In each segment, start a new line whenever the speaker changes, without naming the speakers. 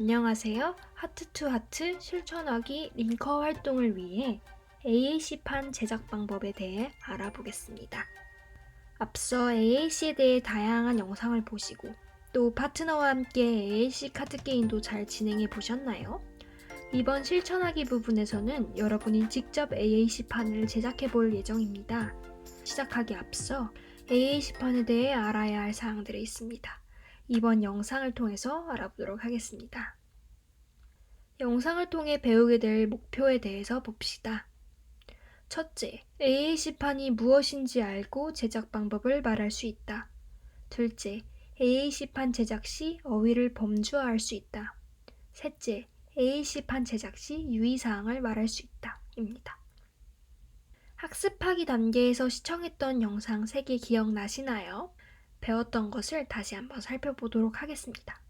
안녕하세요. 하트2하트 실천하기 링커 활동을 위해 AAC판 제작 방법에 대해 알아보겠습니다. 앞서 AAC에 대해 다양한 영상을 보시고 또 파트너와 함께 AAC 카드 게임도 잘 진행해 보셨나요? 이번 실천하기 부분에서는 여러분이 직접 AAC판을 제작해 볼 예정입니다. 시작하기 앞서 AAC판에 대해 알아야 할 사항들이 있습니다. 이번 영상을 통해서 알아보도록 하겠습니다. 영상을 통해 배우게 될 목표에 대해서 봅시다. 첫째, AAC판이 무엇인지 알고 제작 방법을 말할 수 있다. 둘째, AAC판 제작 시 어휘를 범주화할 수 있다. 셋째, AAC판 제작 시 유의사항을 말할 수 있다. 입니다. 학습하기 단계에서 시청했던 영상 3개 기억나시나요? 배웠던 것을 다시 한번 살펴보도록 하겠습니다.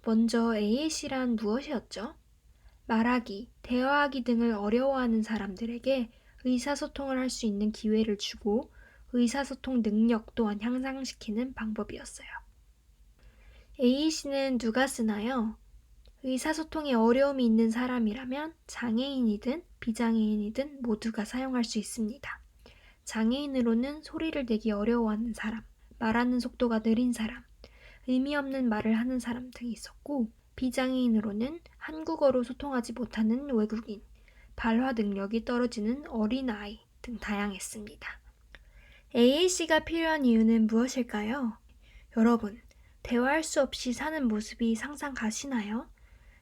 먼저 AAC란 무엇이었죠? 말하기, 대화하기 등을 어려워하는 사람들에게 의사소통을 할 수 있는 기회를 주고 의사소통 능력 또한 향상시키는 방법이었어요. AAC는 누가 쓰나요? 의사소통에 어려움이 있는 사람이라면 장애인이든 비장애인이든 모두가 사용할 수 있습니다. 장애인으로는 소리를 내기 어려워하는 사람, 말하는 속도가 느린 사람, 의미 없는 말을 하는 사람 등이 있었고, 비장애인으로는 한국어로 소통하지 못하는 외국인, 발화 능력이 떨어지는 어린아이 등 다양했습니다. AAC가 필요한 이유는 무엇일까요? 여러분, 대화할 수 없이 사는 모습이 상상 가시나요?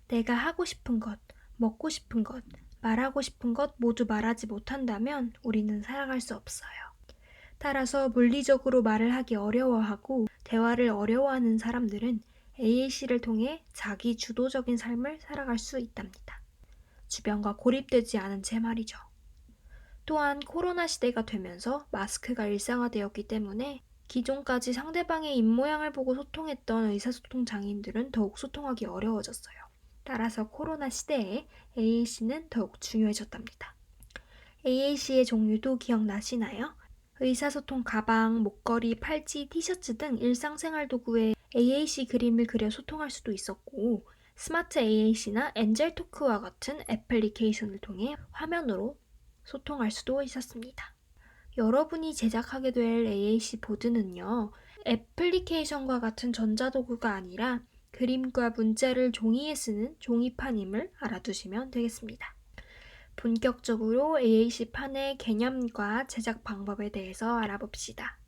내가 하고 싶은 것, 먹고 싶은 것, 말하고 싶은 것 모두 말하지 못한다면 우리는 살아갈 수 없어요. 따라서 물리적으로 말을 하기 어려워하고 대화를 어려워하는 사람들은 AAC를 통해 자기 주도적인 삶을 살아갈 수 있답니다. 주변과 고립되지 않은 채 말이죠. 또한 코로나 시대가 되면서 마스크가 일상화되었기 때문에 기존까지 상대방의 입모양을 보고 소통했던 의사소통 장애인들은 더욱 소통하기 어려워졌어요. 따라서 코로나 시대에 AAC는 더욱 중요해졌답니다. AAC의 종류도 기억나시나요? 의사소통 가방, 목걸이, 팔찌, 티셔츠 등 일상생활 도구에 AAC 그림을 그려 소통할 수도 있었고, 스마트 AAC나 엔젤토크와 같은 애플리케이션을 통해 화면으로 소통할 수도 있었습니다. 여러분이 제작하게 될 AAC 보드는요, 애플리케이션과 같은 전자도구가 아니라 그림과 문자를 종이에 쓰는 종이판임을 알아두시면 되겠습니다. 본격적으로 AAC판의 개념과 제작 방법에 대해서 알아봅시다.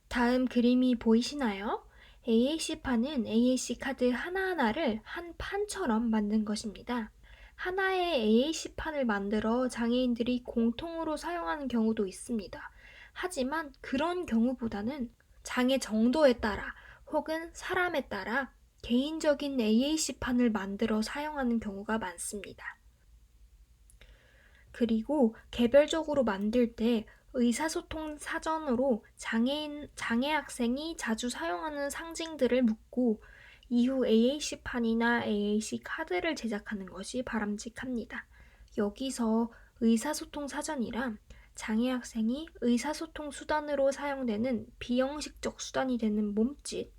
다음 그림이 보이시나요? AAC판은 AAC 카드 하나하나를 한 판처럼 만든 것입니다. 하나의 AAC판을 만들어 장애인들이 공통으로 사용하는 경우도 있습니다. 하지만 그런 경우보다는 장애 정도에 따라 혹은 사람에 따라 개인적인 AAC판을 만들어 사용하는 경우가 많습니다. 그리고 개별적으로 만들 때 의사소통 사전으로 장애 학생이 자주 사용하는 상징들을 묻고 이후 AAC판이나 AAC 카드를 제작하는 것이 바람직합니다. 여기서 의사소통 사전이란 장애 학생이 의사소통 수단으로 사용되는 비형식적 수단이 되는 몸짓,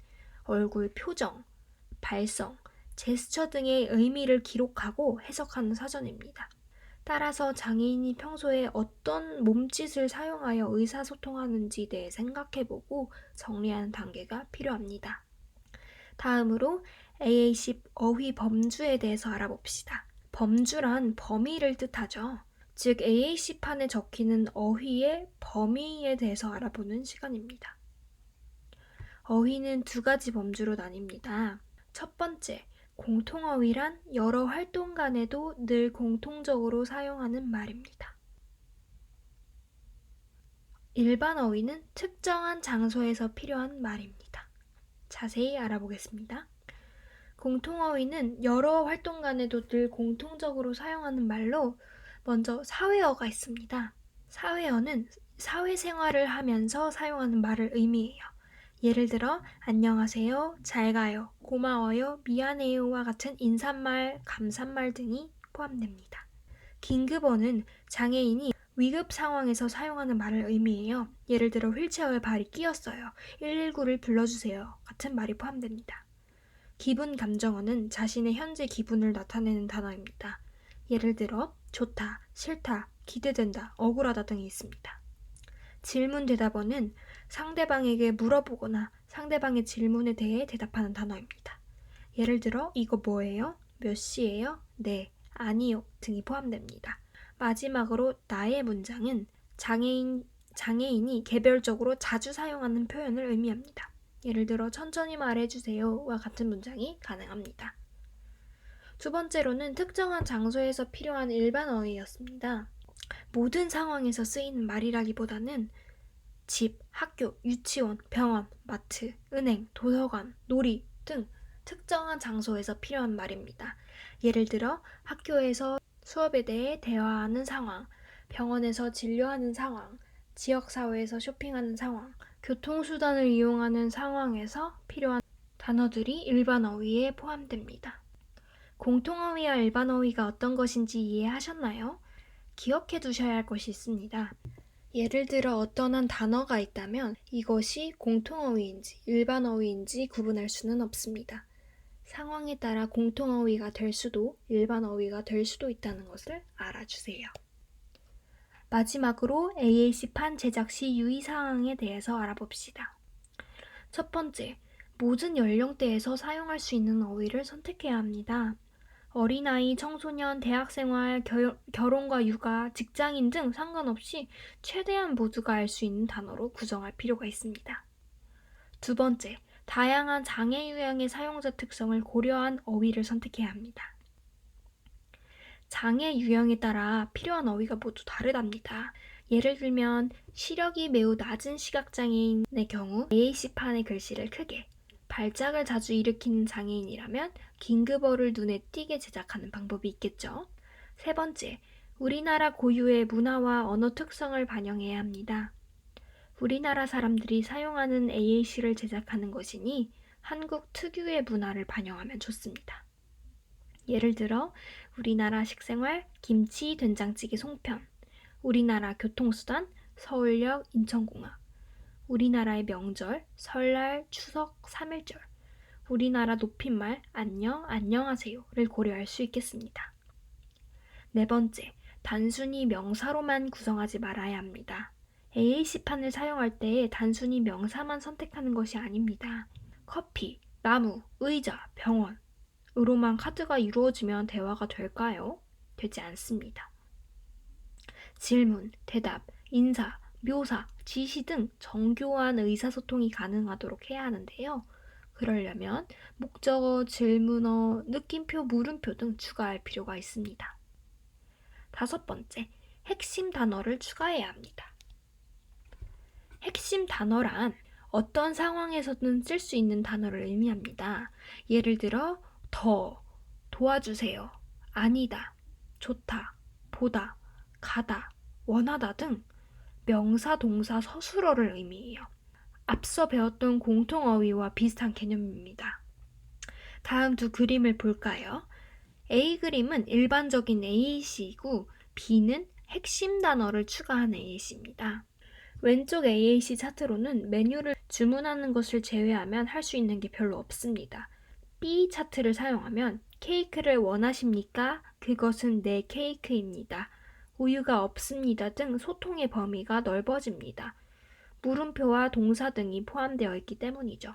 얼굴 표정, 발성, 제스처 등의 의미를 기록하고 해석하는 사전입니다. 따라서 장애인이 평소에 어떤 몸짓을 사용하여 의사소통하는지에 대해 생각해보고 정리하는 단계가 필요합니다. 다음으로 AAC 어휘 범주에 대해서 알아봅시다. 범주란 범위를 뜻하죠. 즉 AAC판에 적히는 어휘의 범위에 대해서 알아보는 시간입니다. 어휘는 2가지 범주로 나뉩니다. 첫 번째, 공통어휘란 여러 활동 간에도 늘 공통적으로 사용하는 말입니다. 일반 어휘는 특정한 장소에서 필요한 말입니다. 자세히 알아보겠습니다. 공통어휘는 여러 활동 간에도 늘 공통적으로 사용하는 말로 먼저 사회어가 있습니다. 사회어는 사회생활을 하면서 사용하는 말을 의미해요. 예를 들어 안녕하세요, 잘 가요, 고마워요, 미안해요와 같은 인사말, 감사말 등이 포함됩니다. 긴급어는 장애인이 위급 상황에서 사용하는 말을 의미해요. 예를 들어 휠체어에 발이 끼었어요, 119를 불러주세요 같은 말이 포함됩니다. 기분 감정어는 자신의 현재 기분을 나타내는 단어입니다. 예를 들어 좋다, 싫다, 기대된다, 억울하다 등이 있습니다. 질문 대답어는 상대방에게 물어보거나 상대방의 질문에 대해 대답하는 단어입니다. 예를 들어 이거 뭐예요? 몇 시예요? 네, 아니요 등이 포함됩니다. 마지막으로 나의 문장은 장애인이 개별적으로 자주 사용하는 표현을 의미합니다. 예를 들어 천천히 말해주세요와 같은 문장이 가능합니다. 두 번째로는 특정한 장소에서 필요한 일반 어휘였습니다. 모든 상황에서 쓰이는 말이라기보다는 집, 학교, 유치원, 병원, 마트, 은행, 도서관, 놀이 등 특정한 장소에서 필요한 말입니다. 예를 들어 학교에서 수업에 대해 대화하는 상황, 병원에서 진료하는 상황, 지역사회에서 쇼핑하는 상황, 교통수단을 이용하는 상황에서 필요한 단어들이 일반 어휘에 포함됩니다. 공통어휘와 일반 어휘가 어떤 것인지 이해하셨나요? 기억해 두셔야 할 것이 있습니다. 예를 들어 어떤 한 단어가 있다면 이것이 공통어휘인지 일반 어휘인지 구분할 수는 없습니다. 상황에 따라 공통어휘가 될 수도 일반 어휘가 될 수도 있다는 것을 알아주세요. 마지막으로 AAC판 제작 시 유의사항에 대해서 알아봅시다. 첫 번째, 모든 연령대에서 사용할 수 있는 어휘를 선택해야 합니다. 어린아이, 청소년, 대학생활, 결혼과 육아, 직장인 등 상관없이 최대한 모두가 알 수 있는 단어로 구성할 필요가 있습니다. 두 번째, 다양한 장애 유형의 사용자 특성을 고려한 어휘를 선택해야 합니다. 장애 유형에 따라 필요한 어휘가 모두 다르답니다. 예를 들면 시력이 매우 낮은 시각장애인의 경우 AAC판의 글씨를 크게, 발작을 자주 일으키는 장애인이라면 긴급어를 눈에 띄게 제작하는 방법이 있겠죠. 세 번째, 우리나라 고유의 문화와 언어 특성을 반영해야 합니다. 우리나라 사람들이 사용하는 AAC를 제작하는 것이니 한국 특유의 문화를 반영하면 좋습니다. 예를 들어 우리나라 식생활, 김치, 된장찌개, 송편, 우리나라 교통수단, 서울역, 인천공항, 우리나라의 명절, 설날, 추석, 3.1절, 우리나라 높임말, 안녕, 안녕하세요를 고려할 수 있겠습니다. 네 번째, 단순히 명사로만 구성하지 말아야 합니다. AAC판을 사용할 때 단순히 명사만 선택하는 것이 아닙니다. 커피, 나무, 의자, 병원으로만 카드가 이루어지면 대화가 될까요? 되지 않습니다. 질문, 대답, 인사, 묘사, 지시 등 정교한 의사소통이 가능하도록 해야 하는데요. 그러려면 목적어, 질문어, 느낌표, 물음표 등 추가할 필요가 있습니다. 다섯 번째, 핵심 단어를 추가해야 합니다. 핵심 단어란 어떤 상황에서든 쓸 수 있는 단어를 의미합니다. 예를 들어 더, 도와주세요, 아니다, 좋다, 보다, 가다, 원하다 등 명사, 동사, 서술어를 의미해요. 앞서 배웠던 공통어휘와 비슷한 개념입니다. 다음 두 그림을 볼까요? A 그림은 일반적인 AAC이고 B는 핵심 단어를 추가한 AAC입니다. 왼쪽 AAC 차트로는 메뉴를 주문하는 것을 제외하면 할 수 있는 게 별로 없습니다. B 차트를 사용하면 케이크를 원하십니까? 그것은 내 케이크입니다. 우유가 없습니다 등 소통의 범위가 넓어집니다. 물음표와 동사 등이 포함되어 있기 때문이죠.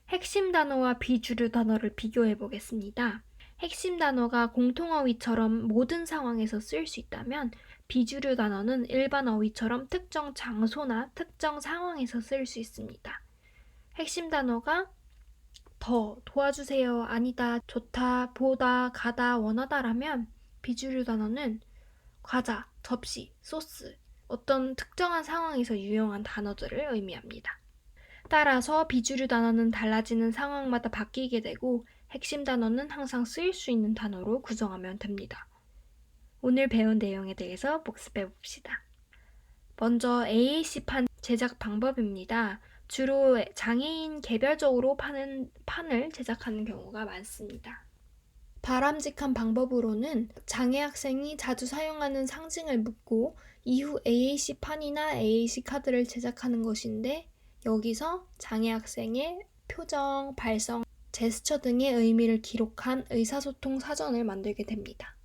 핵심 단어와 비주류 단어를 비교해 보겠습니다. 핵심 단어가 공통어휘처럼 모든 상황에서 쓰일 수 있다면 비주류 단어는 일반 어휘처럼 특정 장소나 특정 상황에서 쓰일 수 있습니다. 핵심 단어가 더, 도와주세요, 아니다, 좋다, 보다, 가다, 원하다라면 비주류 단어는 과자, 접시, 소스, 어떤 특정한 상황에서 유용한 단어들을 의미합니다. 따라서 비주류 단어는 달라지는 상황마다 바뀌게 되고 핵심 단어는 항상 쓰일 수 있는 단어로 구성하면 됩니다. 오늘 배운 내용에 대해서 복습해 봅시다. 먼저 AAC판 제작 방법입니다. 주로 장애인 개별적으로 판을 제작하는 경우가 많습니다. 바람직한 방법으로는 장애 학생이 자주 사용하는 상징을 묻고 이후 AAC판이나 AAC 카드를 제작하는 것인데 여기서 장애 학생의 표정, 발성, 제스처 등의 의미를 기록한 의사소통 사전을 만들게 됩니다.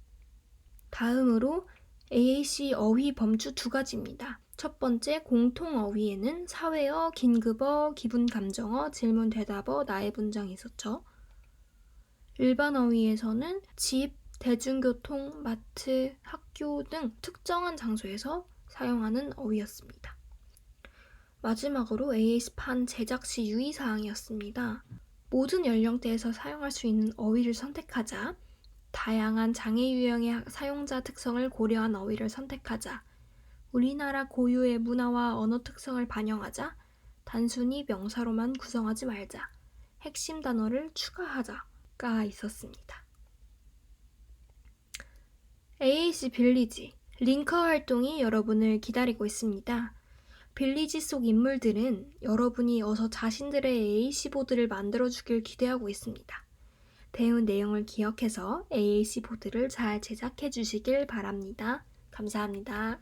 다음으로 AAC 어휘 범주 2가지입니다. 첫 번째, 공통 어휘에는 사회어, 긴급어, 기분 감정어, 질문 대답어, 나의 문장이 있었죠. 일반 어휘에서는 집, 대중교통, 마트, 학교 등 특정한 장소에서 사용하는 어휘였습니다. 마지막으로 AAC판 제작 시 유의사항이었습니다. 모든 연령대에서 사용할 수 있는 어휘를 선택하자, 다양한 장애 유형의 사용자 특성을 고려한 어휘를 선택하자, 우리나라 고유의 문화와 언어 특성을 반영하자, 단순히 명사로만 구성하지 말자, 핵심 단어를 추가하자가 있었습니다. AAC 빌리지, 링커 활동이 여러분을 기다리고 있습니다. 빌리지 속 인물들은 여러분이 어서 자신들의 AAC 보드를 만들어주길 기대하고 있습니다. 배운 내용을 기억해서 AAC 보드를 잘 제작해 주시길 바랍니다. 감사합니다.